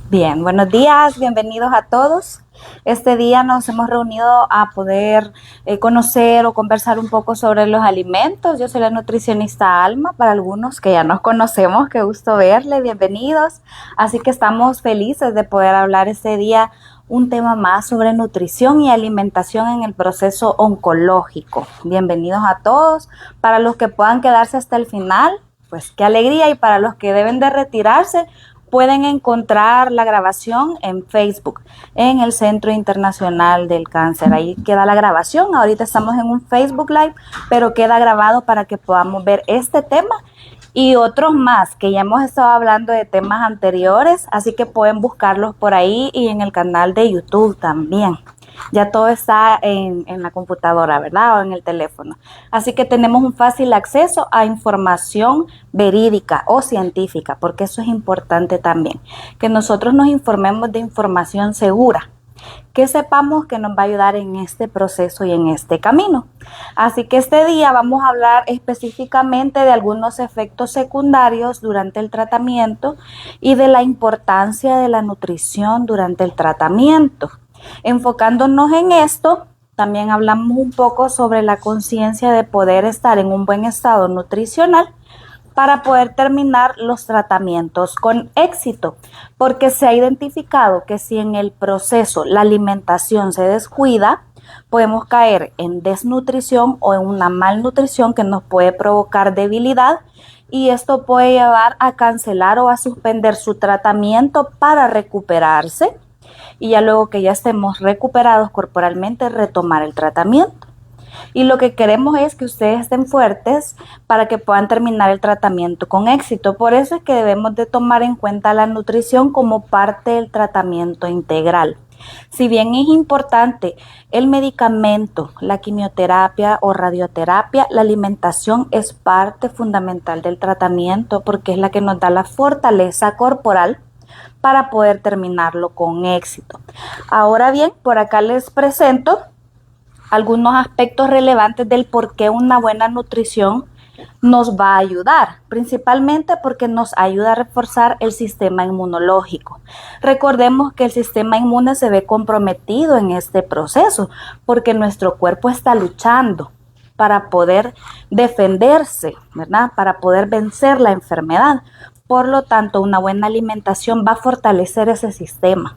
Bien, buenos días, bienvenidos a todos. Este día nos hemos reunido a poder conocer o conversar un poco sobre los alimentos. Yo soy la nutricionista Alma, para algunos que ya nos conocemos, qué gusto verle, bienvenidos. Así que estamos felices de poder hablar este día un tema más sobre nutrición y alimentación en el proceso oncológico. Bienvenidos a todos. Para los que puedan quedarse hasta el final, pues qué alegría, y para los que deben de retirarse, pueden encontrar la grabación en Facebook, en el Centro Internacional del Cáncer. Ahí queda la grabación. Ahorita estamos en un Facebook Live, pero queda grabado para que podamos ver este tema y otros más, que ya hemos estado hablando de temas anteriores, así que pueden buscarlos por ahí y en el canal de YouTube también. Ya todo está en la computadora, ¿verdad? O en el teléfono. Así que tenemos un fácil acceso a información verídica o científica, porque eso es importante también, que nosotros nos informemos de información segura, que sepamos que nos va a ayudar en este proceso y en este camino. Así que este día vamos a hablar específicamente de algunos efectos secundarios durante el tratamiento y de la importancia de la nutrición durante el tratamiento. Enfocándonos en esto, también hablamos un poco sobre la conciencia de poder estar en un buen estado nutricional para poder terminar los tratamientos con éxito, porque se ha identificado que si en el proceso la alimentación se descuida, podemos caer en desnutrición o en una malnutrición que nos puede provocar debilidad, y esto puede llevar a cancelar o a suspender su tratamiento para recuperarse, y ya luego que ya estemos recuperados corporalmente, retomar el tratamiento. Y lo que queremos es que ustedes estén fuertes para que puedan terminar el tratamiento con éxito. Por eso es que debemos de tomar en cuenta la nutrición como parte del tratamiento integral. Si bien es importante el medicamento, la quimioterapia o radioterapia, la alimentación es parte fundamental del tratamiento, porque es la que nos da la fortaleza corporal para poder terminarlo con éxito. Ahora bien, por acá les presento algunos aspectos relevantes del por qué una buena nutrición nos va a ayudar, principalmente porque nos ayuda a reforzar el sistema inmunológico. Recordemos que el sistema inmune se ve comprometido en este proceso porque nuestro cuerpo está luchando para poder defenderse, ¿verdad? Para poder vencer la enfermedad. Por lo tanto, una buena alimentación va a fortalecer ese sistema.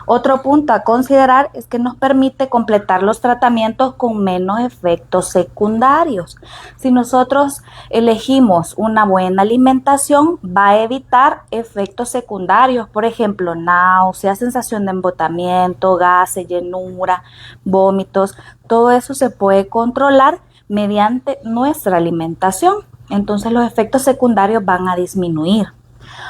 Otro punto a considerar es que nos permite completar los tratamientos con menos efectos secundarios. Si nosotros elegimos una buena alimentación, va a evitar efectos secundarios, por ejemplo, náuseas, sensación de embotamiento, gases, llenura, vómitos. Todo eso se puede controlar mediante nuestra alimentación. Entonces los efectos secundarios van a disminuir.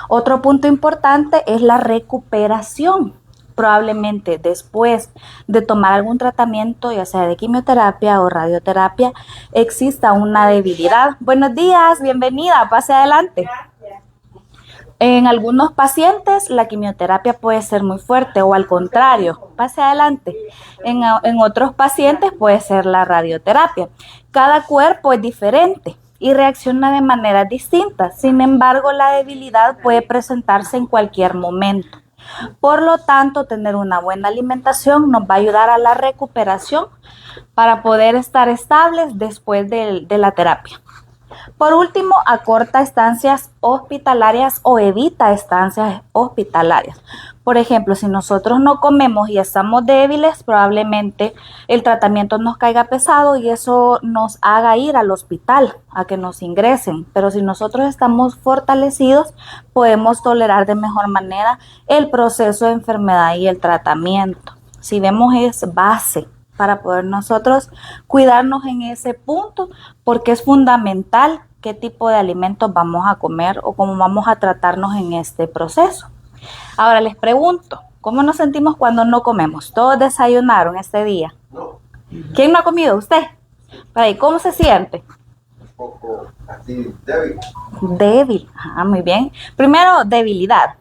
Otro punto importante es la recuperación. Probablemente después de tomar algún tratamiento, ya sea de quimioterapia o radioterapia, exista una debilidad. Buenos días, bienvenida, pase adelante. Gracias. En algunos pacientes la quimioterapia puede ser muy fuerte, o al contrario, pase adelante. En otros pacientes puede ser la radioterapia. Cada cuerpo es diferente y reacciona de maneras distintas. Sin embargo, la debilidad puede presentarse en cualquier momento. Por lo tanto, tener una buena alimentación nos va a ayudar a la recuperación para poder estar estables después de la terapia. Por último, acorta estancias hospitalarias o evita estancias hospitalarias. Por ejemplo, si nosotros no comemos y estamos débiles, probablemente el tratamiento nos caiga pesado y eso nos haga ir al hospital a que nos ingresen. Pero si nosotros estamos fortalecidos, podemos tolerar de mejor manera el proceso de enfermedad y el tratamiento. Si vemos, es base para poder nosotros cuidarnos en ese punto, porque es fundamental qué tipo de alimentos vamos a comer o cómo vamos a tratarnos en este proceso. Ahora les pregunto, ¿cómo nos sentimos cuando no comemos? ¿Todos desayunaron este día? No. ¿Quién no ha comido? ¿Usted? Por ahí, ¿cómo se siente? Un poco así débil. Débil, muy bien. Primero, debilidad,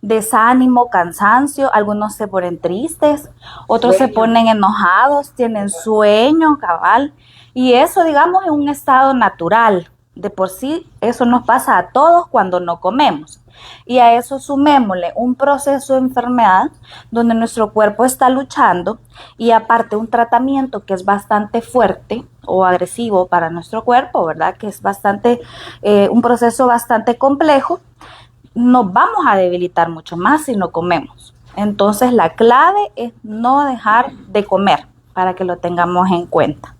desánimo, cansancio, algunos se ponen tristes, otros se ponen enojados, tienen sueño, cabal, y eso, digamos, es un estado natural. De por sí, eso nos pasa a todos cuando no comemos. Y a eso sumémosle un proceso de enfermedad donde nuestro cuerpo está luchando y aparte un tratamiento que es bastante fuerte o agresivo para nuestro cuerpo, ¿verdad? Que es bastante, un proceso bastante complejo, nos vamos a debilitar mucho más si no comemos. Entonces la clave es no dejar de comer para que lo tengamos en cuenta.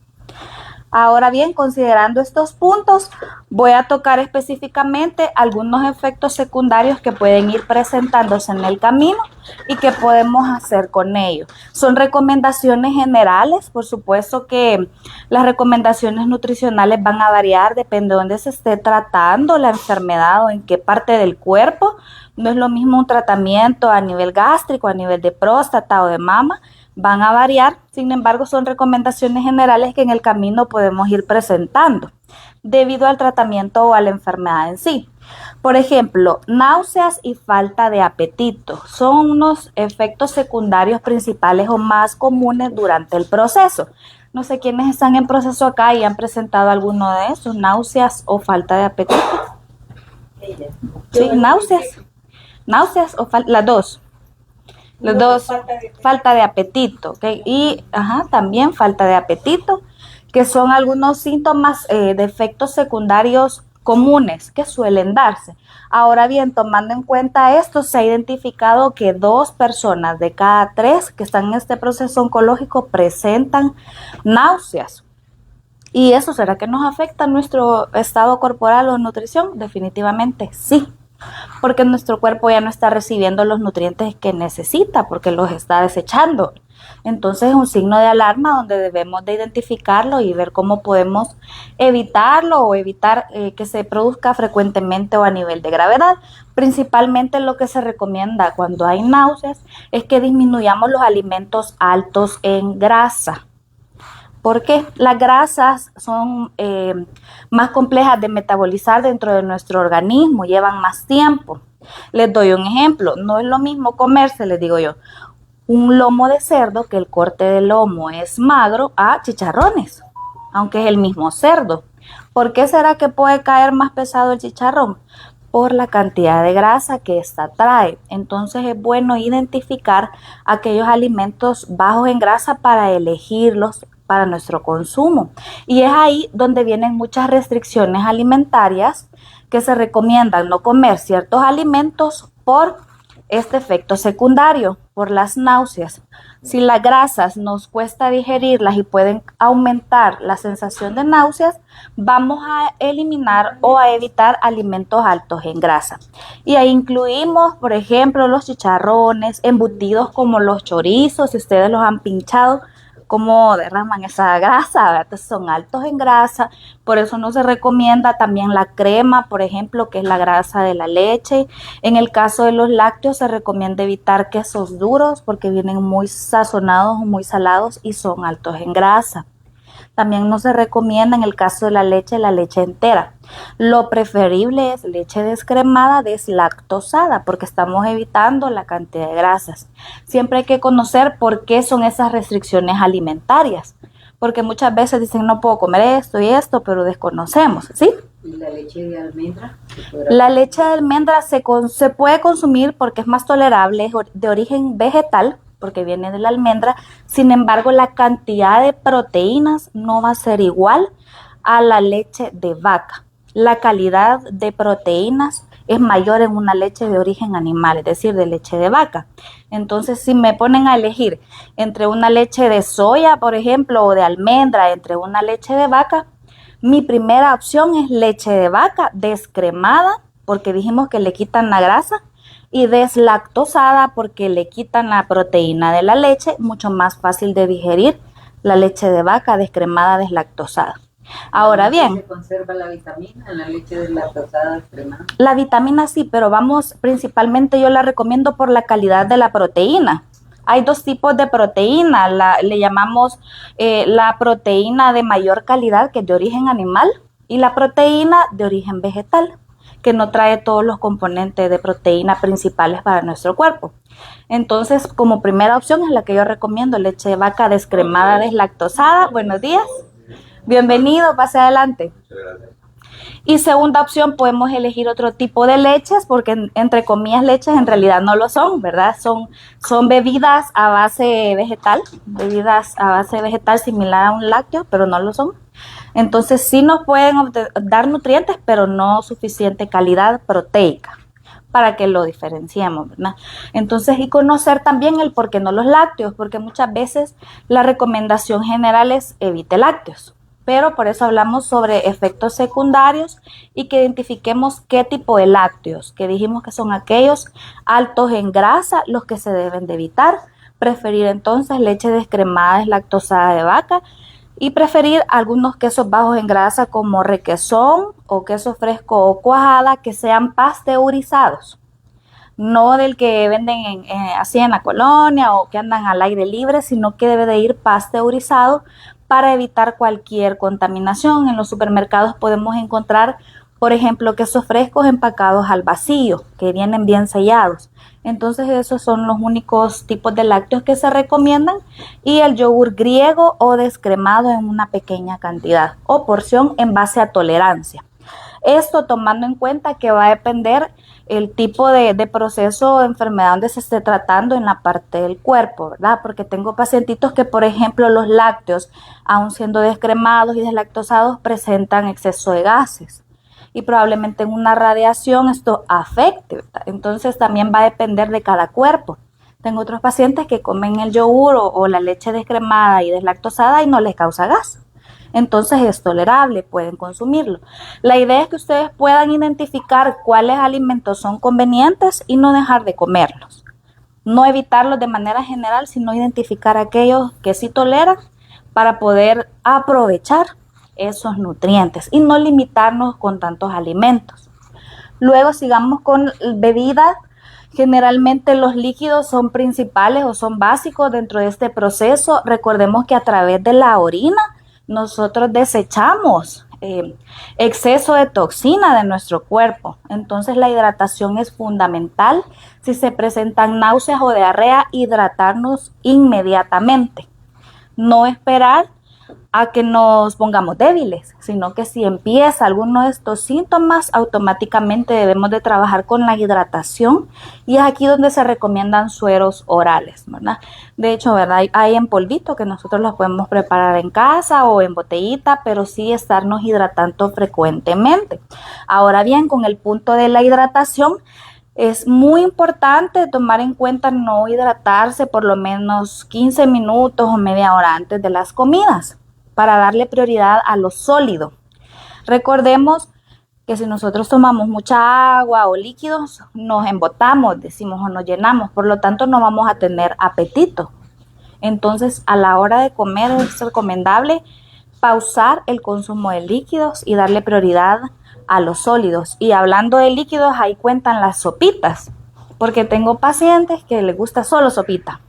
Ahora bien, considerando estos puntos, voy a tocar específicamente algunos efectos secundarios que pueden ir presentándose en el camino y qué podemos hacer con ellos. Son recomendaciones generales, por supuesto que las recomendaciones nutricionales van a variar, depende de dónde se esté tratando la enfermedad o en qué parte del cuerpo. No es lo mismo un tratamiento a nivel gástrico, a nivel de próstata o de mama, van a variar, sin embargo son recomendaciones generales que en el camino podemos ir presentando debido al tratamiento o a la enfermedad en sí. Por ejemplo, náuseas y falta de apetito son unos efectos secundarios principales o más comunes durante el proceso. No sé quiénes están en proceso acá y han presentado alguno de esos, náuseas o falta de apetito. Sí, náuseas o las dos. Los dos, falta de apetito, ¿ok? Y también falta de apetito, que son algunos síntomas de efectos secundarios comunes que suelen darse. Ahora bien, tomando en cuenta esto, se ha identificado que 2 personas de cada 3 que están en este proceso oncológico presentan náuseas. ¿Y eso será que nos afecta nuestro estado corporal o nutrición? Definitivamente sí. Porque nuestro cuerpo ya no está recibiendo los nutrientes que necesita, porque los está desechando. Entonces es un signo de alarma donde debemos de identificarlo y ver cómo podemos evitarlo o evitar que se produzca frecuentemente o a nivel de gravedad. Principalmente lo que se recomienda cuando hay náuseas es que disminuyamos los alimentos altos en grasa. Porque las grasas son más complejas de metabolizar dentro de nuestro organismo, llevan más tiempo. Les doy un ejemplo, no es lo mismo comerse, les digo yo, un lomo de cerdo, que el corte del lomo es magro, a chicharrones, aunque es el mismo cerdo. ¿Por qué será que puede caer más pesado el chicharrón? Por la cantidad de grasa que ésta trae. Entonces es bueno identificar aquellos alimentos bajos en grasa para elegirlos para nuestro consumo. Y es ahí donde vienen muchas restricciones alimentarias que se recomiendan no comer ciertos alimentos por este efecto secundario, por las náuseas. Si las grasas nos cuesta digerirlas y pueden aumentar la sensación de náuseas, vamos a eliminar o a evitar alimentos altos en grasa. Y ahí incluimos, por ejemplo, los chicharrones, embutidos como los chorizos, si ustedes los han pinchado, cómo derraman esa grasa, ¿verdad? Son altos en grasa, por eso no se recomienda también la crema, por ejemplo, que es la grasa de la leche. En el caso de los lácteos se recomienda evitar quesos duros porque vienen muy sazonados o muy salados y son altos en grasa. También no se recomienda en el caso de la leche entera. Lo preferible es leche descremada deslactosada porque estamos evitando la cantidad de grasas. Siempre hay que conocer por qué son esas restricciones alimentarias. Porque muchas veces dicen no puedo comer esto y esto, pero desconocemos, ¿sí? ¿Y la leche de almendra? La leche de almendra se puede consumir porque es más tolerable, es de origen vegetal, porque viene de la almendra. Sin embargo, la cantidad de proteínas no va a ser igual a la leche de vaca. La calidad de proteínas es mayor en una leche de origen animal, es decir, de leche de vaca. Entonces, si me ponen a elegir entre una leche de soya, por ejemplo, o de almendra, entre una leche de vaca, mi primera opción es leche de vaca descremada, porque dijimos que le quitan la grasa, y deslactosada porque le quitan la proteína de la leche, mucho más fácil de digerir la leche de vaca descremada deslactosada. Ahora bien, ¿se conserva la vitamina en la leche deslactosada descremada? La vitamina sí, pero principalmente yo la recomiendo por la calidad de la proteína. Hay 2 tipos de proteína, le llamamos la proteína de mayor calidad, que es de origen animal, y la proteína de origen vegetal, que no trae todos los componentes de proteína principales para nuestro cuerpo. Entonces, como primera opción es la que yo recomiendo, leche de vaca descremada deslactosada. Buenos días. Bienvenido, pase adelante. Muchas gracias. Y segunda opción, podemos elegir otro tipo de leches, porque entre comillas leches en realidad no lo son, ¿verdad? Son bebidas a base vegetal similar a un lácteo, pero no lo son. Entonces sí nos pueden dar nutrientes, pero no suficiente calidad proteica para que lo diferenciemos, ¿verdad? Entonces, y conocer también el por qué no los lácteos, porque muchas veces la recomendación general es evite lácteos, pero por eso hablamos sobre efectos secundarios y que identifiquemos qué tipo de lácteos, que dijimos que son aquellos altos en grasa, los que se deben de evitar, preferir entonces leche descremada deslactosada de vaca y preferir algunos quesos bajos en grasa como requesón o queso fresco o cuajada que sean pasteurizados, no del que venden así en la colonia o que andan al aire libre, sino que debe de ir pasteurizado para evitar cualquier contaminación. En los supermercados podemos encontrar, por ejemplo, quesos frescos empacados al vacío, que vienen bien sellados. Entonces esos son los únicos tipos de lácteos que se recomiendan, y el yogur griego o descremado en una pequeña cantidad o porción en base a tolerancia. Esto tomando en cuenta que va a depender el tipo de proceso o enfermedad donde se esté tratando en la parte del cuerpo, ¿verdad? Porque tengo pacientitos que, por ejemplo, los lácteos, aun siendo descremados y deslactosados, presentan exceso de gases. Y probablemente en una radiación esto afecte, ¿verdad? Entonces también va a depender de cada cuerpo. Tengo otros pacientes que comen el yogur o la leche descremada y deslactosada y no les causa gas. Entonces es tolerable, pueden consumirlo. La idea es que ustedes puedan identificar cuáles alimentos son convenientes y no dejar de comerlos. No evitarlos de manera general, sino identificar aquellos que sí toleran para poder aprovechar esos nutrientes y no limitarnos con tantos alimentos. Luego sigamos con bebidas. Generalmente los líquidos son principales o son básicos dentro de este proceso. Recordemos que a través de la orina nosotros desechamos exceso de toxina de nuestro cuerpo. Entonces la hidratación es fundamental. Si se presentan náuseas o diarrea, hidratarnos inmediatamente. No esperar a que nos pongamos débiles, sino que si empieza alguno de estos síntomas, automáticamente debemos de trabajar con la hidratación, y es aquí donde se recomiendan sueros orales, ¿verdad? De hecho, ¿verdad? Hay en polvito que nosotros los podemos preparar en casa o en botellita, pero sí estarnos hidratando frecuentemente. Ahora bien, con el punto de la hidratación, es muy importante tomar en cuenta no hidratarse por lo menos 15 minutos o media hora antes de las comidas, para darle prioridad a lo sólido. Recordemos que si nosotros tomamos mucha agua o líquidos, nos embotamos, decimos, o nos llenamos, por lo tanto no vamos a tener apetito. Entonces, a la hora de comer es recomendable pausar el consumo de líquidos y darle prioridad a los sólidos. Y hablando de líquidos, ahí cuentan las sopitas, porque tengo pacientes que les gusta solo sopita,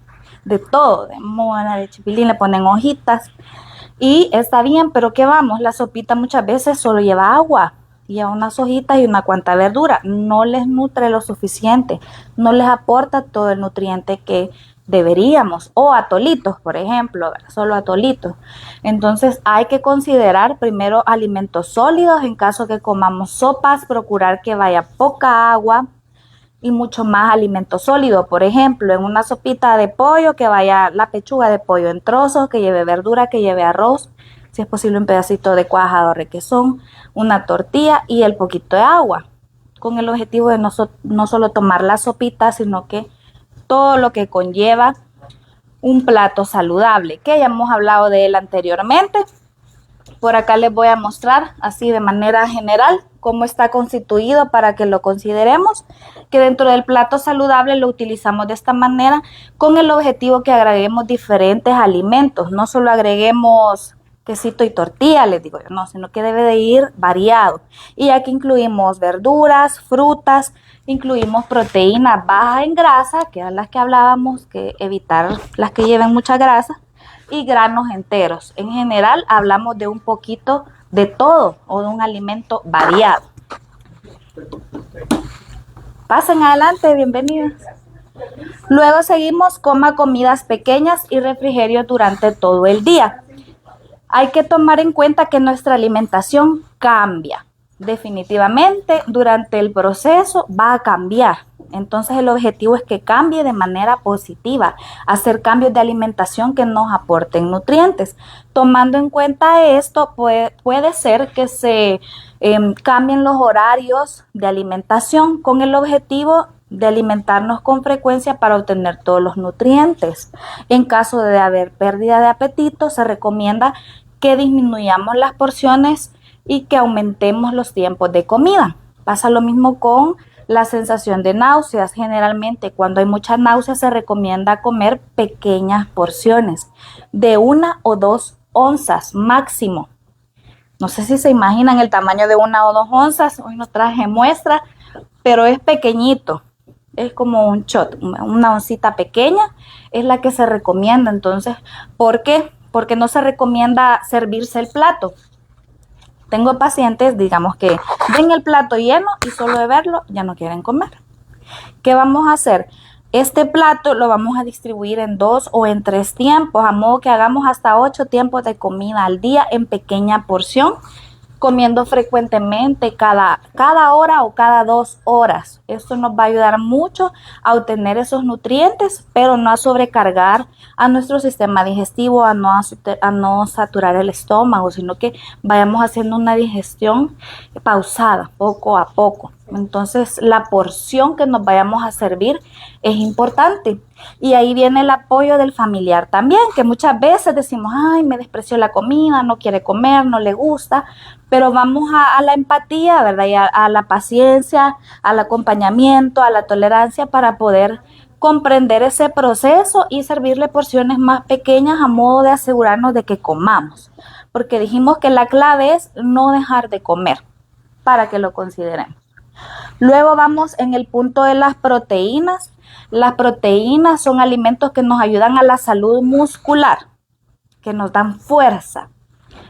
de todo, de mona, de chipilín, le ponen hojitas. Y está bien, pero ¿qué vamos? La sopita muchas veces solo lleva agua y a unas hojitas y una cuanta verdura. No les nutre lo suficiente, no les aporta todo el nutriente que deberíamos. O atolitos, por ejemplo, solo atolitos. Entonces hay que considerar primero alimentos sólidos. En caso que comamos sopas, procurar que vaya poca agua y mucho más alimento sólido. Por ejemplo, en una sopita de pollo, que vaya la pechuga de pollo en trozos, que lleve verdura, que lleve arroz, si es posible un pedacito de cuajada o requesón, una tortilla y el poquito de agua, con el objetivo de no solo tomar la sopita, sino que todo lo que conlleva un plato saludable, que ya hemos hablado de él anteriormente. Por acá les voy a mostrar así de manera general cómo está constituido para que lo consideremos, que dentro del plato saludable lo utilizamos de esta manera con el objetivo que agreguemos diferentes alimentos, no solo agreguemos quesito y tortilla, les digo yo, no, sino que debe de ir variado. Y aquí incluimos verduras, frutas, incluimos proteínas bajas en grasa, que eran las que hablábamos, que evitar las que lleven mucha grasa, y granos enteros. En general hablamos de un poquito de todo o de un alimento variado. Pasen adelante, bienvenidos. Luego seguimos, coma comidas pequeñas y refrigerio durante todo el día. Hay que tomar en cuenta que nuestra alimentación cambia. definitivamente durante el proceso va a cambiar. Entonces el objetivo es que cambie de manera positiva, hacer cambios de alimentación que nos aporten nutrientes. Tomando en cuenta esto, puede ser que se cambien los horarios de alimentación con el objetivo de alimentarnos con frecuencia para obtener todos los nutrientes. En caso de haber pérdida de apetito, se recomienda que disminuyamos las porciones y que aumentemos los tiempos de comida. Pasa lo mismo con la sensación de náuseas. Generalmente cuando hay mucha náusea se recomienda comer pequeñas porciones de 1 o 2 onzas máximo. No sé si se imaginan el tamaño de 1 o 2 onzas. Hoy no traje muestra, pero es pequeñito. Es como un shot, una oncita pequeña es la que se recomienda. Entonces, ¿por qué? Porque no se recomienda servirse el plato. Tengo pacientes, digamos, que ven el plato lleno y solo de verlo ya no quieren comer. ¿Qué vamos a hacer? Este plato lo vamos a distribuir en 2 o en 3 tiempos, a modo que hagamos hasta 8 tiempos de comida al día en pequeña porción, comiendo frecuentemente cada hora o cada 2 horas. Esto nos va a ayudar mucho a obtener esos nutrientes, pero no a sobrecargar a nuestro sistema digestivo, a no saturar el estómago, sino que vayamos haciendo una digestión pausada, poco a poco. Entonces, la porción que nos vayamos a servir es importante. Y ahí viene el apoyo del familiar también, que muchas veces decimos, ay, me despreció la comida, no quiere comer, no le gusta, pero vamos a la empatía, ¿verdad? Y a la paciencia, al acompañamiento, a la tolerancia para poder comprender ese proceso y servirle porciones más pequeñas a modo de asegurarnos de que comamos. Porque dijimos que la clave es no dejar de comer, para que lo consideremos. Luego vamos en el punto de las proteínas. Las proteínas son alimentos que nos ayudan a la salud muscular, que nos dan fuerza.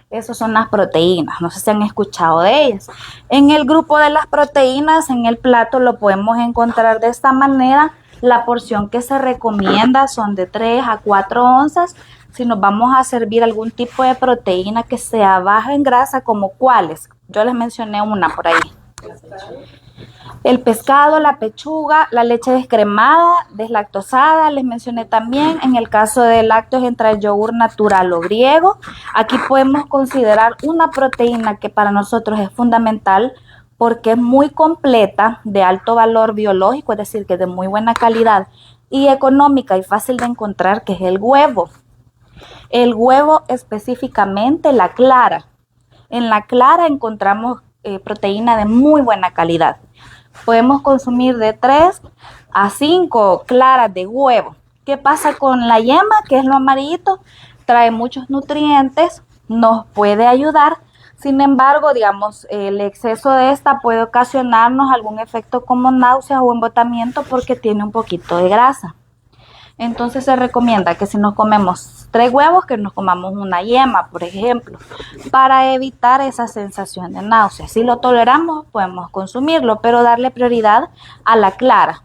Esas son las proteínas, no sé si han escuchado de ellas. En el grupo de las proteínas, en el plato lo podemos encontrar de esta manera. La porción que se recomienda son de 3 a 4 onzas. Si nos vamos a servir algún tipo de proteína que sea baja en grasa, como cuáles, yo les mencioné una por ahí. El pescado, la pechuga, la leche descremada, deslactosada, les mencioné también. En el caso de lácteos entra el yogur natural o griego. Aquí podemos considerar una proteína que para nosotros es fundamental porque es muy completa, de alto valor biológico, es decir, que es de muy buena calidad y económica y fácil de encontrar, que es el huevo. El huevo, específicamente la clara. En la clara encontramos proteína de muy buena calidad. Podemos consumir de 3 a 5 claras de huevo. ¿Qué pasa con la yema, que es lo amarillito? Trae muchos nutrientes, nos puede ayudar. Sin embargo, digamos, el exceso de esta puede ocasionarnos algún efecto como náuseas o embotamiento porque tiene un poquito de grasa. Entonces se recomienda que si nos comemos 3 huevos, que nos comamos una yema, por ejemplo, para evitar esa sensación de náuseas. Si lo toleramos, podemos consumirlo, pero darle prioridad a la clara.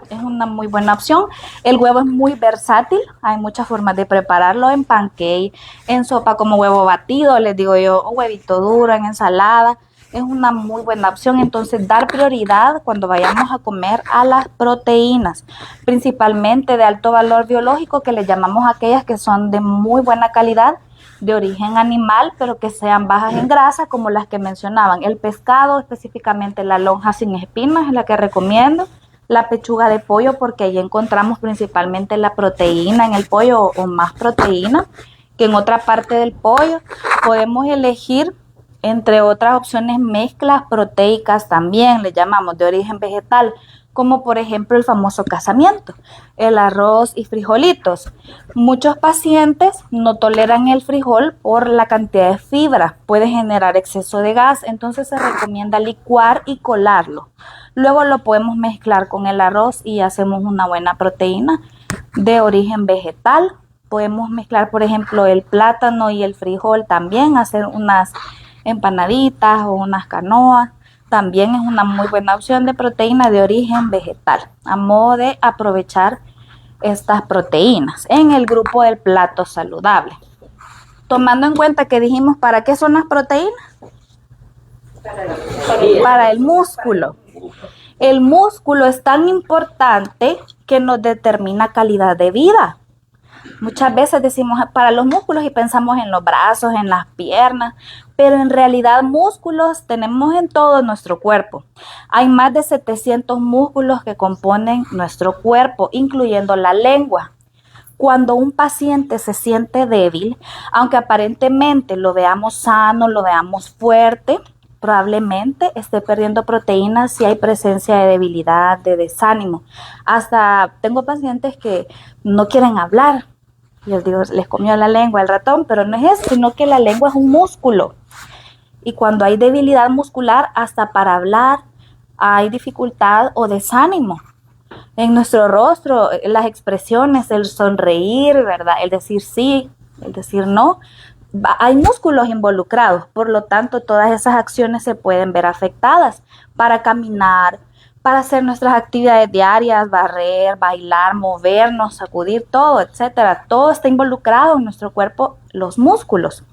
Es una muy buena opción. El huevo es muy versátil, hay muchas formas de prepararlo, en pancake, en sopa como huevo batido, les digo yo, o huevito duro, en ensalada. Es una muy buena opción. Entonces, dar prioridad cuando vayamos a comer a las proteínas, principalmente de alto valor biológico, que le llamamos aquellas que son de muy buena calidad, de origen animal, pero que sean bajas en grasa, como las que mencionaban. El pescado, específicamente la lonja sin espinas, es la que recomiendo. La pechuga de pollo, porque ahí encontramos principalmente la proteína en el pollo, o más proteína que en otra parte del pollo. Podemos elegir entre otras opciones mezclas proteicas también, le llamamos de origen vegetal, como por ejemplo el famoso casamiento, el arroz y frijolitos. Muchos pacientes no toleran el frijol por la cantidad de fibra, puede generar exceso de gas, entonces se recomienda licuar y colarlo. Luego lo podemos mezclar con el arroz y hacemos una buena proteína de origen vegetal. Podemos mezclar, por ejemplo, el plátano y el frijol también, hacer unas empanaditas o unas canoas. También es una muy buena opción de proteína de origen vegetal, a modo de aprovechar estas proteínas en el grupo del plato saludable. Tomando en cuenta que dijimos, ¿para qué son las proteínas? Para el músculo. El músculo es tan importante que nos determina calidad de vida. Muchas veces decimos para los músculos y pensamos en los brazos, en las piernas, pero en realidad músculos tenemos en todo nuestro cuerpo. Hay más de 700 músculos que componen nuestro cuerpo, incluyendo la lengua. Cuando un paciente se siente débil, aunque aparentemente lo veamos sano, lo veamos fuerte, probablemente esté perdiendo proteínas si hay presencia de debilidad, de desánimo. Hasta tengo pacientes que no quieren hablar. Yo digo, les comió la lengua el ratón, pero no es eso, sino que la lengua es un músculo. Y cuando hay debilidad muscular, hasta para hablar hay dificultad o desánimo. En nuestro rostro, las expresiones, el sonreír, ¿verdad? El decir sí, el decir no, hay músculos involucrados, por lo tanto todas esas acciones se pueden ver afectadas para caminar, para hacer nuestras actividades diarias, barrer, bailar, movernos, sacudir, todo, etcétera. Todo está involucrado en nuestro cuerpo, los músculos.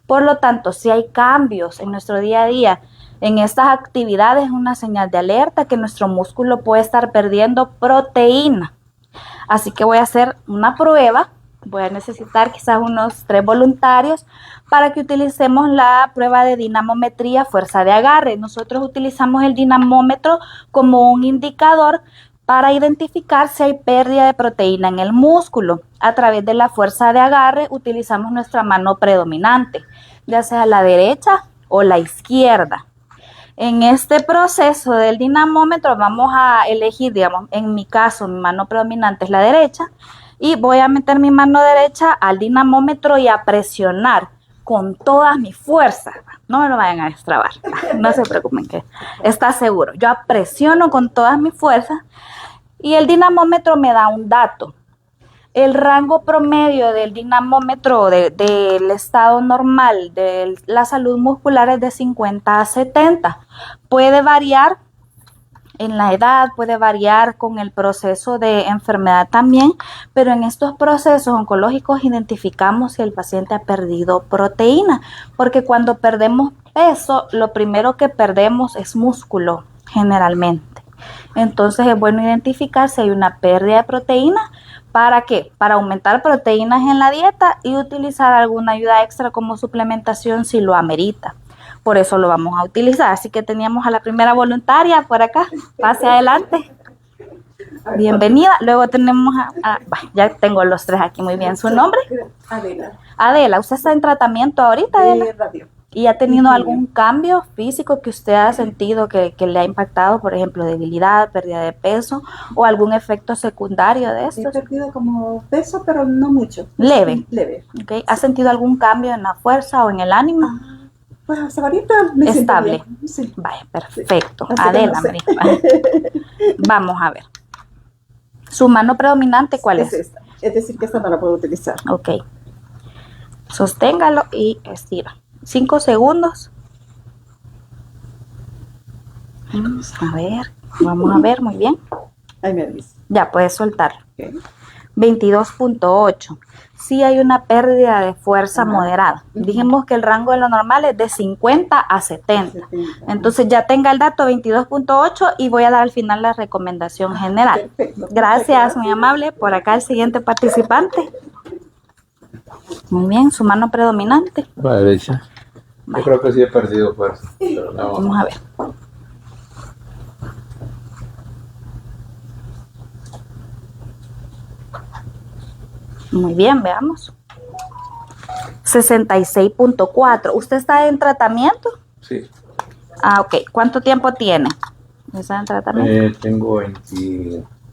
Por lo tanto, si hay cambios en nuestro día a día, en estas actividades es una señal de alerta que nuestro músculo puede estar perdiendo proteína. Así que voy a hacer una prueba. Voy a necesitar quizás unos 3 voluntarios para que utilicemos la prueba de dinamometría fuerza de agarre. Nosotros utilizamos el dinamómetro como un indicador para identificar si hay pérdida de proteína en el músculo. A través de la fuerza de agarre utilizamos nuestra mano predominante, ya sea la derecha o la izquierda. En este proceso del dinamómetro vamos a elegir, digamos, en mi caso, mi mano predominante es la derecha, y voy a meter mi mano derecha al dinamómetro y a presionar con todas mis fuerzas. No me lo vayan a destrabar, no se preocupen que está seguro. Yo presiono con todas mis fuerzas y el dinamómetro me da un dato. El rango promedio del dinamómetro del estado normal de la salud muscular es de 50 a 70. Puede variar en la edad, puede variar con el proceso de enfermedad también, pero en estos procesos oncológicos identificamos si el paciente ha perdido proteína, porque cuando perdemos peso, lo primero que perdemos es músculo, generalmente. Entonces es bueno identificar si hay una pérdida de proteína. ¿Para qué? Para aumentar proteínas en la dieta y utilizar alguna ayuda extra como suplementación si lo amerita. Por eso lo vamos a utilizar. Así que teníamos a la primera voluntaria por acá. Pase adelante. Bienvenida. Luego tenemos ya tengo los 3 aquí. Muy bien. ¿Su nombre? Adela. Adela, ¿usted está en tratamiento ahorita, Adela? Radio. ¿Y ha tenido algún cambio físico que usted ha sentido que le ha impactado, por ejemplo, debilidad, pérdida de peso o algún efecto secundario de He esto? perdido como peso, pero no mucho. Leve. Leve. Okay. ¿Ha sentido algún cambio en la fuerza o en el ánimo? Pues hasta ahorita me siento Estable. bien. Sí. Vaya, perfecto. Así que Adela, no sé. María. Vamos a ver. ¿Su mano predominante cuál es? esta. Es decir, que esta no la puedo utilizar. Ok. Sosténgalo y estira. 5 segundos. Vamos a ver, muy bien. Ahí me dice. Ya puedes soltarlo. Okay. 22.8. Sí hay una pérdida de fuerza moderada. Dijimos que el rango de lo normal es de 50 a 70. Entonces ya tenga el dato 22.8 y voy a dar al final la recomendación general. Perfecto. Gracias, muy amable. Por acá el siguiente participante. Muy bien, su mano predominante. La derecha. Yo creo que sí he perdido fuerza. Pero no. Vamos a ver. Muy bien, veamos. 66.4. ¿Usted está en tratamiento? Sí. Ah, ok. ¿Cuánto tiempo tiene? ¿Está en tratamiento? Tengo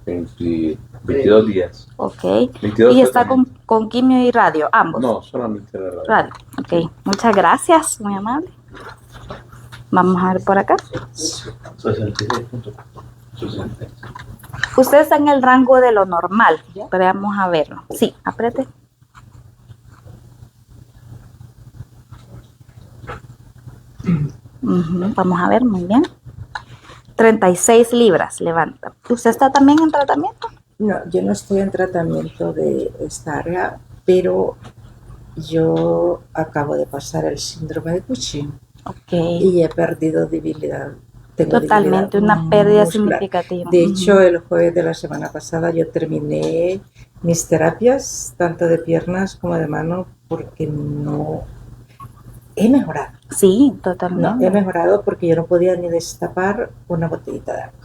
22 días. Ok. 22 ¿Y está tratamientos. con quimio y radio? Ambos. No, solamente la radio. Radio. Ok. Muchas gracias, muy amable. Vamos a ver por acá. 66.4. 66. Usted está en el rango de lo normal. Pero vamos a verlo. Sí, apriete. Vamos a ver, muy bien. 36 libras, levanta. ¿Usted está también en tratamiento? No, yo no estoy en tratamiento de esta área, pero yo acabo de pasar el síndrome de Cushing. Ok. y he perdido debilidad. Tengo Totalmente, debilidad una pérdida muscular. significativa. De hecho, el jueves de la semana pasada yo terminé mis terapias, tanto de piernas como de mano, porque no he mejorado. Sí, No, totalmente. he mejorado porque yo no podía ni destapar una botellita de agua.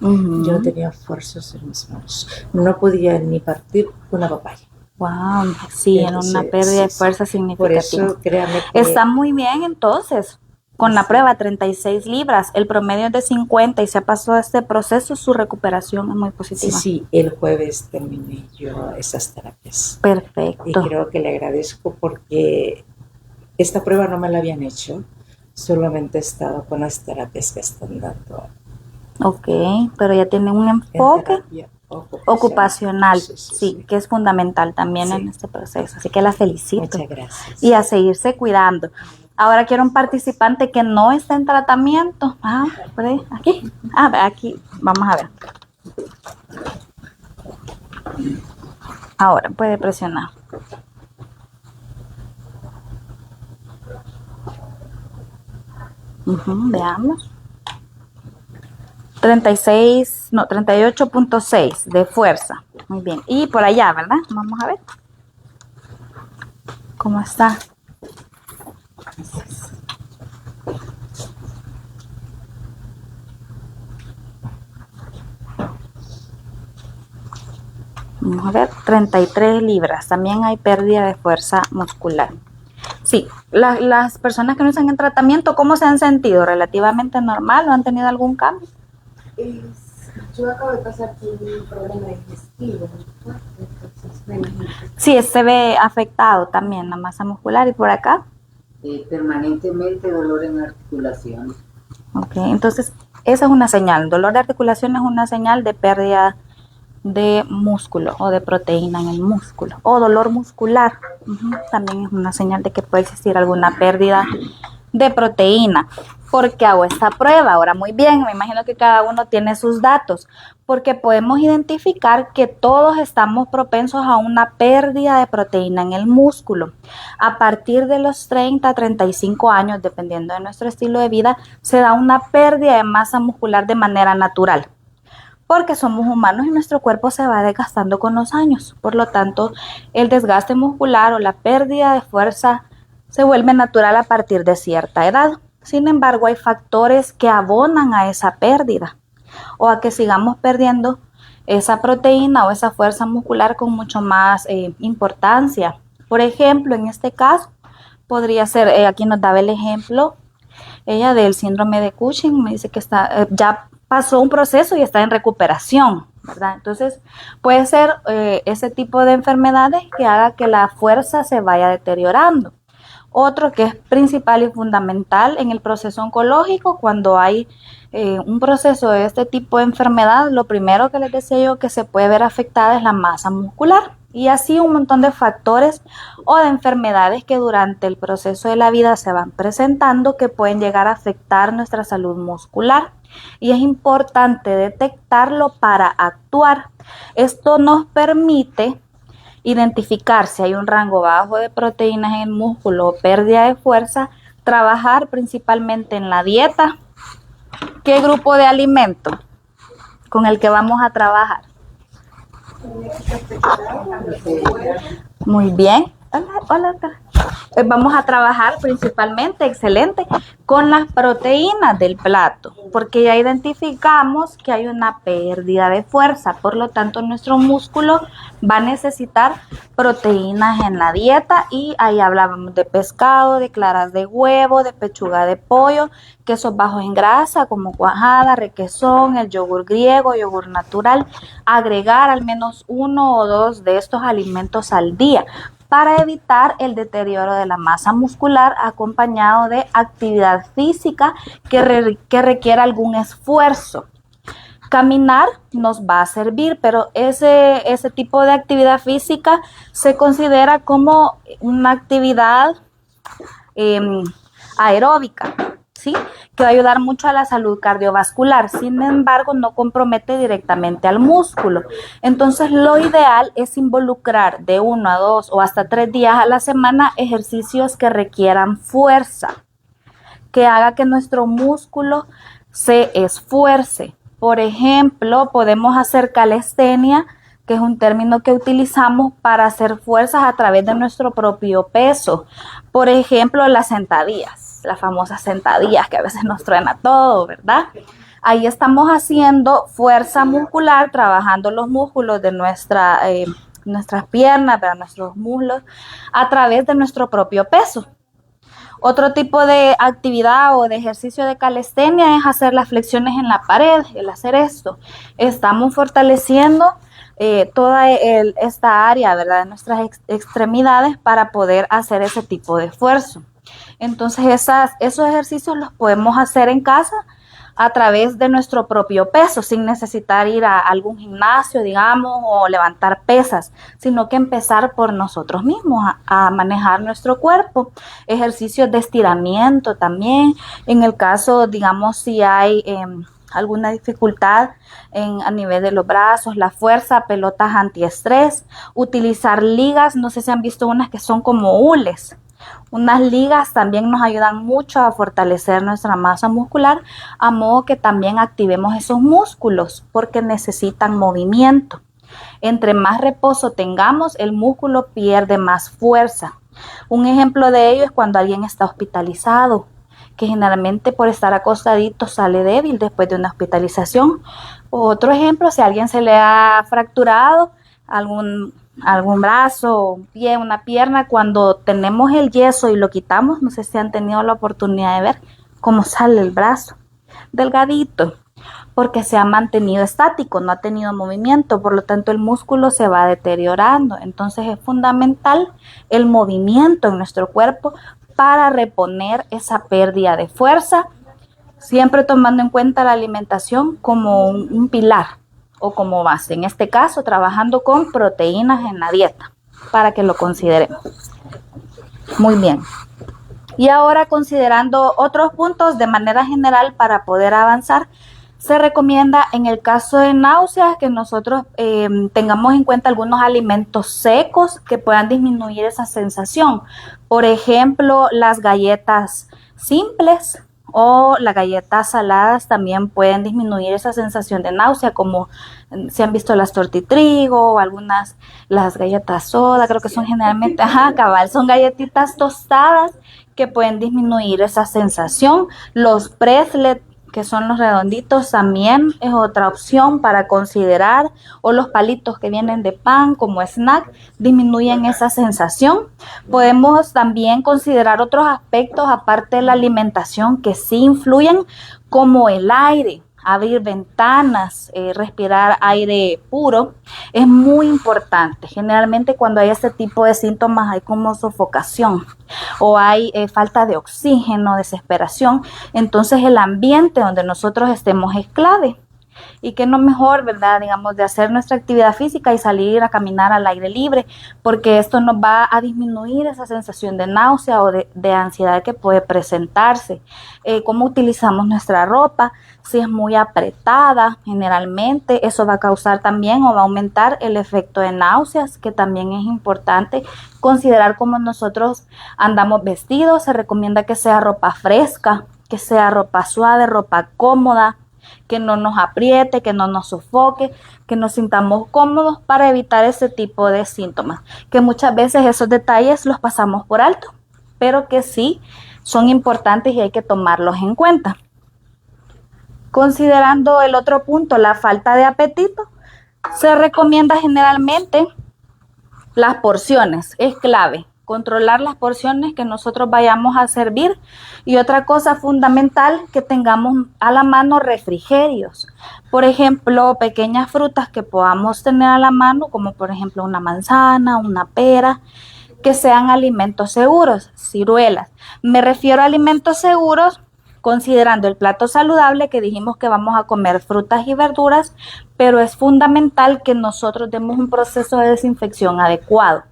Ujú. Yo no tenía fuerzas en mis manos. No podía ni partir una papaya. Wow, sí, en una Entonces, pérdida de sí. fuerza Por significativa. eso, créame que Está muy bien entonces. Con la Sí. prueba 36 libras, el promedio es de 50 y se pasó este proceso, su recuperación es muy sí, positiva. sí, el jueves terminé yo esas terapias. Y Perfecto. creo que le agradezco porque esta prueba no me la habían hecho, solamente he estado con las terapias que están dando Ok, pero ya tiene un en enfoque terapia ocupacional, Sí, sí, sí, sí. que es fundamental también Sí. en este proceso. Así que la felicito. Muchas gracias. Y a seguirse cuidando. Ahora quiero un participante que no está en tratamiento. Ah, por ahí, aquí. Ah, aquí, vamos a ver. Ahora puede presionar. Veamos. 36, no, 38.6 de fuerza. Muy bien. Y por allá, ¿verdad? Vamos a ver. ¿Cómo está? Vamos a ver, 33 libras. También hay pérdida de fuerza muscular. Sí, las personas que no están en tratamiento, ¿cómo se han sentido? ¿Relativamente normal o han tenido algún cambio? Yo acabo de pasar por un problema digestivo, ¿no? Entonces me imagino que Sí, se ve afectado también la masa muscular. ¿Y por acá? Permanentemente dolor en articulaciones. Ok, entonces esa es una señal. Dolor de articulación es una señal de pérdida de músculo o de proteína en el músculo. O dolor muscular. También es una señal de que puede existir alguna pérdida de proteína. ¿Por qué hago esta prueba? Ahora, muy bien, me imagino que cada uno tiene sus datos, porque podemos identificar que todos estamos propensos a una pérdida de proteína en el músculo. A partir de los 30 a 35 años, dependiendo de nuestro estilo de vida, se da una pérdida de masa muscular de manera natural, porque somos humanos y nuestro cuerpo se va desgastando con los años. Por lo tanto, el desgaste muscular o la pérdida de fuerza se vuelve natural a partir de cierta edad. Sin embargo, hay factores que abonan a esa pérdida o a que sigamos perdiendo esa proteína o esa fuerza muscular con mucho más importancia. Por ejemplo, en este caso, podría ser, aquí nos daba el ejemplo, ella del síndrome de Cushing, me dice que está, ya pasó un proceso y está en recuperación, ¿verdad? Entonces, puede ser ese tipo de enfermedades que haga que la fuerza se vaya deteriorando. Otro que es principal y fundamental en el proceso oncológico, cuando hay un proceso de este tipo de enfermedad, lo primero que les decía yo que se puede ver afectada es la masa muscular. Y así un montón de factores o de enfermedades que durante el proceso de la vida se van presentando que pueden llegar a afectar nuestra salud muscular. Y es importante detectarlo para actuar. Esto nos permite identificar si hay un rango bajo de proteínas en el músculo o pérdida de fuerza, trabajar principalmente en la dieta. ¿Qué grupo de alimento con el que vamos a trabajar? Muy bien. Hola. Vamos a trabajar principalmente, excelente, con las proteínas del plato, porque ya identificamos que hay una pérdida de fuerza, por lo tanto nuestro músculo va a necesitar proteínas en la dieta y ahí hablábamos de pescado, de claras de huevo, de pechuga de pollo, quesos bajos en grasa como cuajada, requesón, el yogur griego, yogur natural, agregar al menos 1 o 2 de estos alimentos al día para evitar el deterioro de la masa muscular acompañado de actividad física que requiera algún esfuerzo. Caminar nos va a servir, pero ese tipo de actividad física se considera como una actividad aeróbica, ¿sí? Que va a ayudar mucho a la salud cardiovascular. Sin embargo, no compromete directamente al músculo. Entonces, lo ideal es involucrar de 1 a 2 o hasta 3 días a la semana ejercicios que requieran fuerza, que haga que nuestro músculo se esfuerce. Por ejemplo, podemos hacer calistenia, que es un término que utilizamos para hacer fuerzas a través de nuestro propio peso. Por ejemplo, las sentadillas, las famosas sentadillas que a veces nos truena todo, ¿verdad? Ahí estamos haciendo fuerza muscular, trabajando los músculos de nuestras piernas, para nuestros muslos, a través de nuestro propio peso. Otro tipo de actividad o de ejercicio de calistenia es hacer las flexiones en la pared, el hacer esto. Estamos fortaleciendo toda esta área, ¿verdad?, de nuestras extremidades para poder hacer ese tipo de esfuerzo. Entonces esos ejercicios los podemos hacer en casa a través de nuestro propio peso, sin necesitar ir a algún gimnasio, digamos, o levantar pesas, sino que empezar por nosotros mismos a manejar nuestro cuerpo. Ejercicios de estiramiento también, en el caso, digamos, si hay alguna dificultad a nivel de los brazos, la fuerza, pelotas antiestrés, utilizar ligas, no sé si han visto unas que son como hules. Unas ligas también nos ayudan mucho a fortalecer nuestra masa muscular, a modo que también activemos esos músculos porque necesitan movimiento. Entre más reposo tengamos, el músculo pierde más fuerza. Un ejemplo de ello es cuando alguien está hospitalizado, que generalmente por estar acostadito sale débil después de una hospitalización. Otro ejemplo, si a alguien se le ha fracturado algún brazo, un pie, una pierna, cuando tenemos el yeso y lo quitamos, no sé si han tenido la oportunidad de ver cómo sale el brazo, delgadito, porque se ha mantenido estático, no ha tenido movimiento, por lo tanto el músculo se va deteriorando. Entonces es fundamental el movimiento en nuestro cuerpo para reponer esa pérdida de fuerza, siempre tomando en cuenta la alimentación como un pilar o como base, en este caso trabajando con proteínas en la dieta, para que lo consideremos. Muy bien. Y ahora, considerando otros puntos de manera general para poder avanzar, se recomienda en el caso de náuseas que nosotros tengamos en cuenta algunos alimentos secos que puedan disminuir esa sensación. Por ejemplo, las galletas simples o las galletas saladas también pueden disminuir esa sensación de náusea, como si han visto las tortitrigo o algunas, las galletas soda, creo que son generalmente, cabal, son galletitas tostadas que pueden disminuir esa sensación. Los pretzels, que son los redonditos, también es otra opción para considerar, o los palitos que vienen de pan como snack, disminuyen esa sensación. Podemos también considerar otros aspectos aparte de la alimentación que sí influyen, como el aire. Abrir ventanas, respirar aire puro es muy importante. Generalmente cuando hay este tipo de síntomas hay como sofocación o hay falta de oxígeno, desesperación. Entonces el ambiente donde nosotros estemos es clave. Y que no mejor, ¿verdad?, digamos, de hacer nuestra actividad física y salir a caminar al aire libre, porque esto nos va a disminuir esa sensación de náusea o de ansiedad que puede presentarse. Cómo utilizamos nuestra ropa, si es muy apretada, generalmente eso va a causar también o va a aumentar el efecto de náuseas, que también es importante considerar cómo nosotros andamos vestidos. Se recomienda que sea ropa fresca, que sea ropa suave, ropa cómoda, que no nos apriete, que no nos sofoque, que nos sintamos cómodos para evitar ese tipo de síntomas, que muchas veces esos detalles los pasamos por alto, pero que sí son importantes y hay que tomarlos en cuenta. Considerando el otro punto, la falta de apetito, se recomienda generalmente las porciones, es clave. Controlar las porciones que nosotros vayamos a servir, y otra cosa fundamental, que tengamos a la mano refrigerios, por ejemplo pequeñas frutas que podamos tener a la mano, como por ejemplo una manzana, una pera, que sean alimentos seguros. Ciruelas, me refiero a alimentos seguros considerando el plato saludable, que dijimos que vamos a comer frutas y verduras, pero es fundamental que nosotros demos un proceso de desinfección adecuado.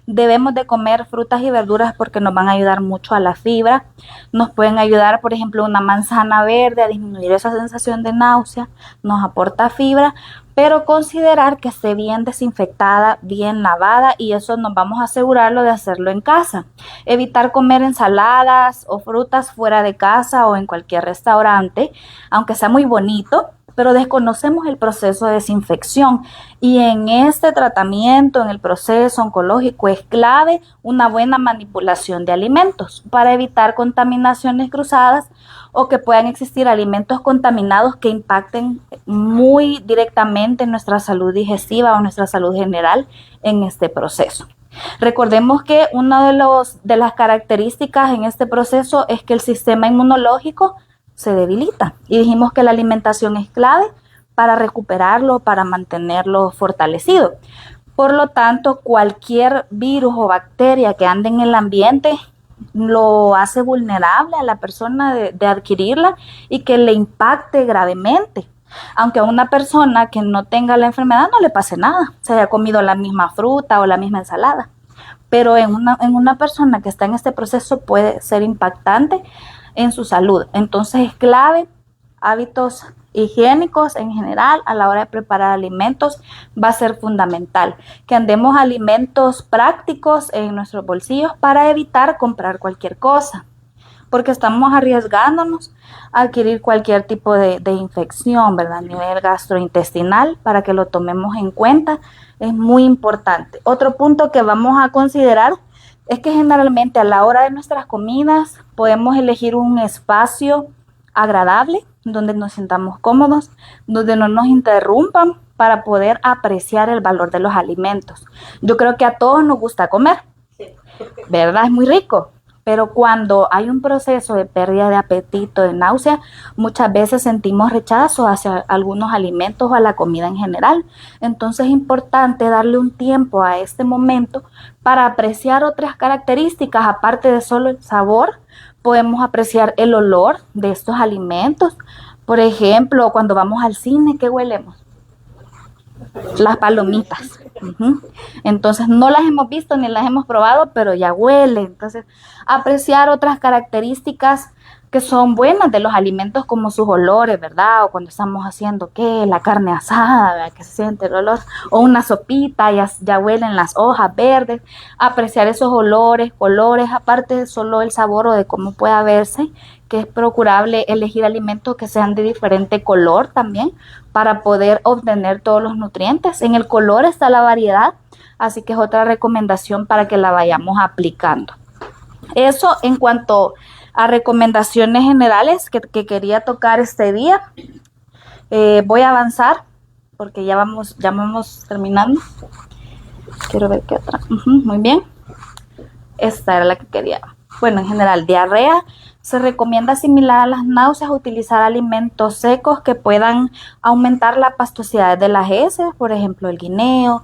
Debemos de comer frutas y verduras porque nos van a ayudar mucho a la fibra. Nos pueden ayudar, por ejemplo, una manzana verde a disminuir esa sensación de náusea. Nos aporta fibra, pero considerar que esté bien desinfectada, bien lavada, y eso nos vamos a asegurarlo de hacerlo en casa. Evitar comer ensaladas o frutas fuera de casa o en cualquier restaurante, aunque sea muy bonito, pero desconocemos el proceso de desinfección, y en este tratamiento, en el proceso oncológico, es clave una buena manipulación de alimentos para evitar contaminaciones cruzadas o que puedan existir alimentos contaminados que impacten muy directamente en nuestra salud digestiva o nuestra salud general en este proceso. Recordemos que una de las características en este proceso es que el sistema inmunológico se debilita, y dijimos que la alimentación es clave para recuperarlo, para mantenerlo fortalecido. Por lo tanto, cualquier virus o bacteria que ande en el ambiente lo hace vulnerable a la persona de adquirirla y que le impacte gravemente. Aunque a una persona que no tenga la enfermedad no le pase nada, se haya comido la misma fruta o la misma ensalada, pero en una persona que está en este proceso puede ser impactante en su salud. Entonces es clave hábitos higiénicos en general a la hora de preparar alimentos. Va a ser fundamental que andemos alimentos prácticos en nuestros bolsillos para evitar comprar cualquier cosa, porque estamos arriesgándonos a adquirir cualquier tipo de infección, ¿verdad? A nivel gastrointestinal, para que lo tomemos en cuenta, es muy importante. Otro punto que vamos a considerar es que generalmente a la hora de nuestras comidas podemos elegir un espacio agradable, donde nos sintamos cómodos, donde no nos interrumpan, para poder apreciar el valor de los alimentos. Yo creo que a todos nos gusta comer, ¿verdad? Es muy rico. Pero cuando hay un proceso de pérdida de apetito, de náusea, muchas veces sentimos rechazo hacia algunos alimentos o a la comida en general. Entonces es importante darle un tiempo a este momento para apreciar otras características. Aparte de solo el sabor, podemos apreciar el olor de estos alimentos. Por ejemplo, cuando vamos al cine, ¿qué huelemos? Las palomitas. Entonces no las hemos visto ni las hemos probado, pero ya huele. Entonces apreciar otras características que son buenas de los alimentos, como sus olores, ¿verdad? O cuando estamos haciendo, ¿qué? La carne asada, ¿verdad? Que se siente el olor, o una sopita, ya huelen las hojas verdes. Apreciar esos olores, colores, aparte de solo el sabor o de cómo pueda verse, que es procurable elegir alimentos que sean de diferente color también, para poder obtener todos los nutrientes. En el color está la variedad, así que es otra recomendación para que la vayamos aplicando. Eso en cuanto a recomendaciones generales que quería tocar este día. Voy a avanzar porque ya vamos terminando. Quiero ver qué otra. Muy bien. Esta era la que quería. Bueno, en general, diarrea. Se recomienda, similar a las náuseas, utilizar alimentos secos que puedan aumentar la pastosidad de las heces, por ejemplo, el guineo,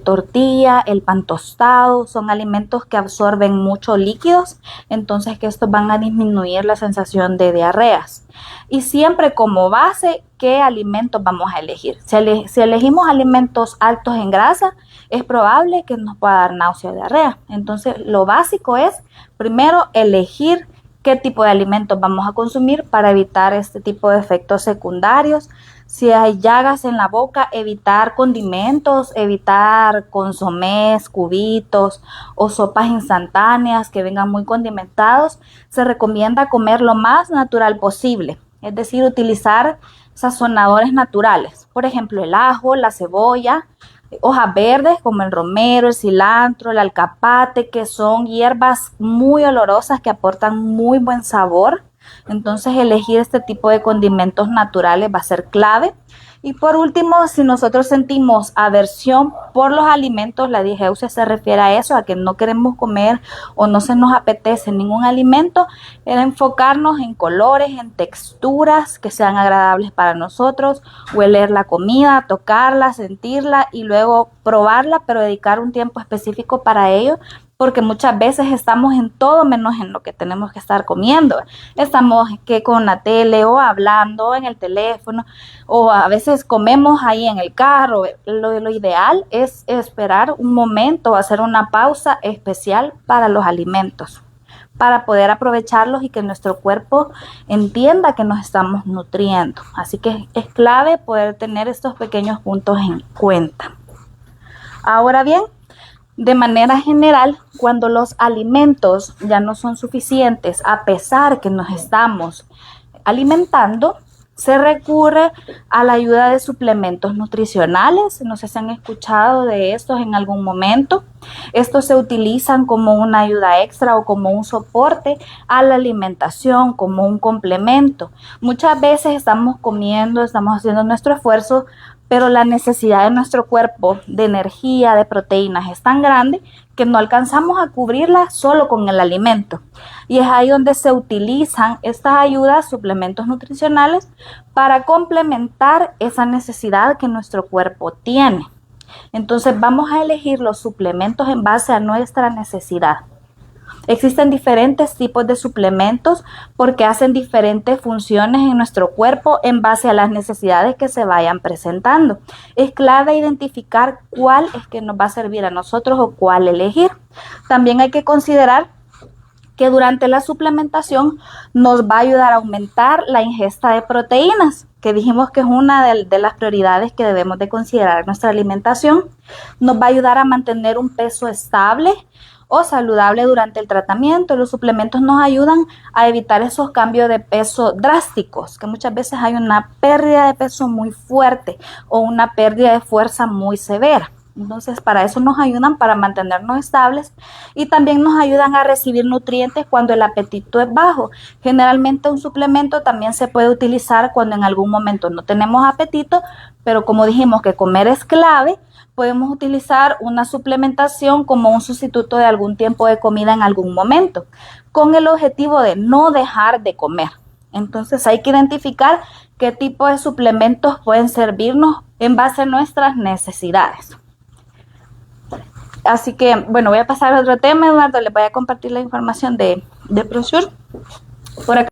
tortilla, el pan tostado. Son alimentos que absorben muchos líquidos, entonces que estos van a disminuir la sensación de diarreas. Y siempre como base, ¿qué alimentos vamos a elegir? Si elegimos alimentos altos en grasa, es probable que nos pueda dar náusea o diarrea. Entonces, lo básico es, primero, elegir qué tipo de alimentos vamos a consumir para evitar este tipo de efectos secundarios. Si hay llagas en la boca, evitar condimentos, evitar consomés, cubitos o sopas instantáneas que vengan muy condimentados. Se recomienda comer lo más natural posible, es decir, utilizar sazonadores naturales, por ejemplo, el ajo, la cebolla, hojas verdes como el romero, el cilantro, el alcapate, que son hierbas muy olorosas que aportan muy buen sabor. Entonces, elegir este tipo de condimentos naturales va a ser clave. Y por último, si nosotros sentimos aversión por los alimentos, la digeusia se refiere a eso, a que no queremos comer o no se nos apetece ningún alimento, era enfocarnos en colores, en texturas que sean agradables para nosotros, hueler la comida, tocarla, sentirla y luego probarla, pero dedicar un tiempo específico para ello, porque muchas veces estamos en todo menos en lo que tenemos que estar comiendo. Estamos que con la tele o hablando en el teléfono, o a veces comemos ahí en el carro. Lo ideal es esperar un momento, hacer una pausa especial para los alimentos, para poder aprovecharlos y que nuestro cuerpo entienda que nos estamos nutriendo. Así que es clave poder tener estos pequeños puntos en cuenta. Ahora bien, de manera general, cuando los alimentos ya no son suficientes, a pesar que nos estamos alimentando, se recurre a la ayuda de suplementos nutricionales. No sé si han escuchado de estos en algún momento. Estos se utilizan como una ayuda extra o como un soporte a la alimentación, como un complemento. Muchas veces estamos comiendo, estamos haciendo nuestro esfuerzo, pero la necesidad de nuestro cuerpo de energía, de proteínas es tan grande que no alcanzamos a cubrirla solo con el alimento. Y es ahí donde se utilizan estas ayudas, suplementos nutricionales, para complementar esa necesidad que nuestro cuerpo tiene. Entonces vamos a elegir los suplementos en base a nuestra necesidad. Existen diferentes tipos de suplementos porque hacen diferentes funciones en nuestro cuerpo en base a las necesidades que se vayan presentando. Es clave identificar cuál es que nos va a servir a nosotros o cuál elegir. También hay que considerar que durante la suplementación nos va a ayudar a aumentar la ingesta de proteínas, que dijimos que es una de las prioridades que debemos de considerar en nuestra alimentación. Nos va a ayudar a mantener un peso estable o saludable durante el tratamiento. Los suplementos nos ayudan a evitar esos cambios de peso drásticos, que muchas veces hay una pérdida de peso muy fuerte o una pérdida de fuerza muy severa. Entonces, para eso nos ayudan, para mantenernos estables, y también nos ayudan a recibir nutrientes cuando el apetito es bajo. Generalmente un suplemento también se puede utilizar cuando en algún momento no tenemos apetito, pero como dijimos que comer es clave, podemos utilizar una suplementación como un sustituto de algún tiempo de comida en algún momento, con el objetivo de no dejar de comer. Entonces hay que identificar qué tipo de suplementos pueden servirnos en base a nuestras necesidades. Así que, bueno, voy a pasar a otro tema, Eduardo. Les voy a compartir la información de ProSure. Por acá